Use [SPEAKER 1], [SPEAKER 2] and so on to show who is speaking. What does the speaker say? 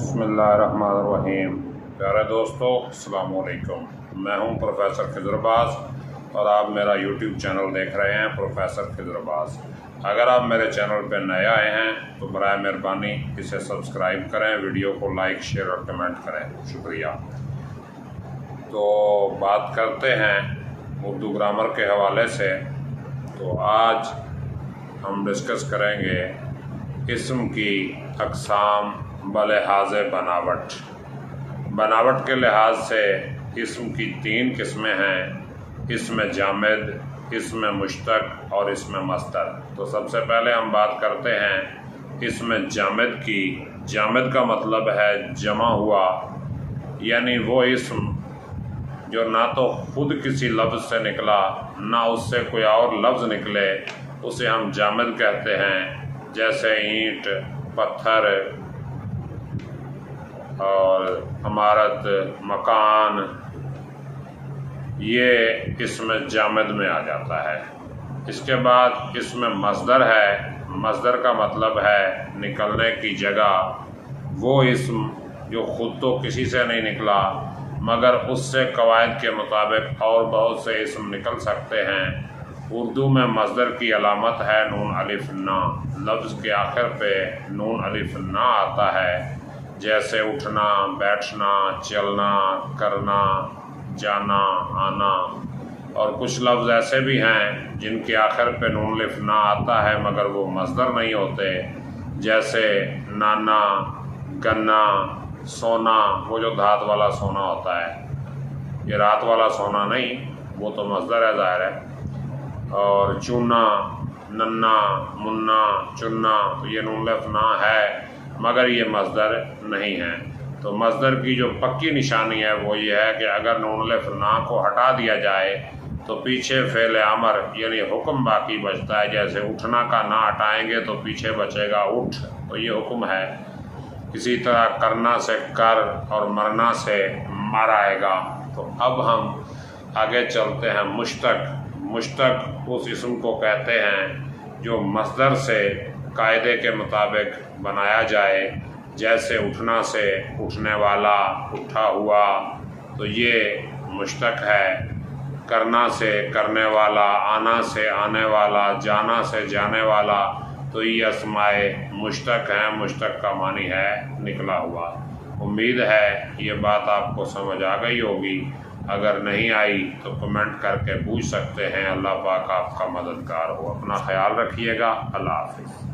[SPEAKER 1] बिस्मिल्लाहिर्रहमानिर्रहीम। प्यारे दोस्तों, अस्सलाम वालेकुम। मैं हूं प्रोफेसर खिज़र अब्बास और आप मेरा यूट्यूब चैनल देख रहे हैं प्रोफेसर खिज़र अब्बास। अगर आप मेरे चैनल पर नए आए हैं तो बराए मेहरबानी इसे सब्सक्राइब करें, वीडियो को लाइक, शेयर और कमेंट करें। शुक्रिया। तो बात करते हैं उर्दू ग्रामर के हवाले से। तो आज हम डिस्कस करेंगे इस्म की अक़साम बलिहाज़ बनावट। बनावट के लिहाज से इस्म की 3 किस्में हैं: इस्म जामिद, इस्म मुश्तक़ और इस्म मस्दर। तो सबसे पहले हम बात करते हैं इस्म जामिद की। जामिद का मतलब है जमा हुआ, यानी वो इस्म जो ना तो खुद किसी लफ्ज़ से निकला ना उससे कोई और लफ्ज़ निकले, उसे हम जामिद कहते हैं। जैसे ईंट, पत्थर और इमारत, मकान, ये इसमें जामिद में आ जाता है। इसके बाद इसमें मस्दर है। मस्दर का मतलब है निकलने की जगह। वो इस्म जो खुद तो किसी से नहीं निकला मगर उससे कवायद के मुताबिक और बहुत से इस्म निकल सकते हैं। उर्दू में मस्दर की अलामत है नून अलिफ ना। लफ्ज़ के आखिर पे नून अलिफ ना आता है। जैसे उठना, बैठना, चलना, करना, जाना, आना। और कुछ लफ्ज़ ऐसे भी हैं जिनके आखिर पे नून अलिफ ना आता है मगर वो मस्दर नहीं होते। जैसे नाना, गन्ना, सोना, वो जो धात वाला सोना होता है, ये रात वाला सोना नहीं, वो तो मस्दर है, ज़ाहिर है। और चूना, नन्ना, मुन्ना, चुन्ना, तो ये नून अलिफ ना है मगर ये मस्दर नहीं है। तो मस्दर की जो पक्की निशानी है वो ये है कि अगर नून अलिफ ना को हटा दिया जाए तो पीछे फ़ेल अमर यानी हुक्म बाकी बचता है। जैसे उठना का ना हटाएंगे तो पीछे बचेगा उठ, तो ये हुक्म है। इसी तरह करना से कर और मरना से मर आएगा। तो अब हम आगे चलते हैं मुश्तक़। मुश्तक़ उस इस्म को कहते हैं जो मस्दर से कायदे के मुताबिक बनाया जाए। जैसे उठना से उठने वाला, उठा हुआ, तो ये मुश्तक़ है। करना से करने वाला, आना से आने वाला, जाना से जाने वाला, तो ये अस्माए मुश्तक़ हैं। मुश्तक़ का मानी है निकला हुआ। उम्मीद है ये बात आपको समझ आ गई होगी। अगर नहीं आई तो कमेंट करके पूछ सकते हैं। अल्लाह पाक आपका मददगार हो। अपना ख्याल रखिएगा। अल्लाह हाफ़िज़।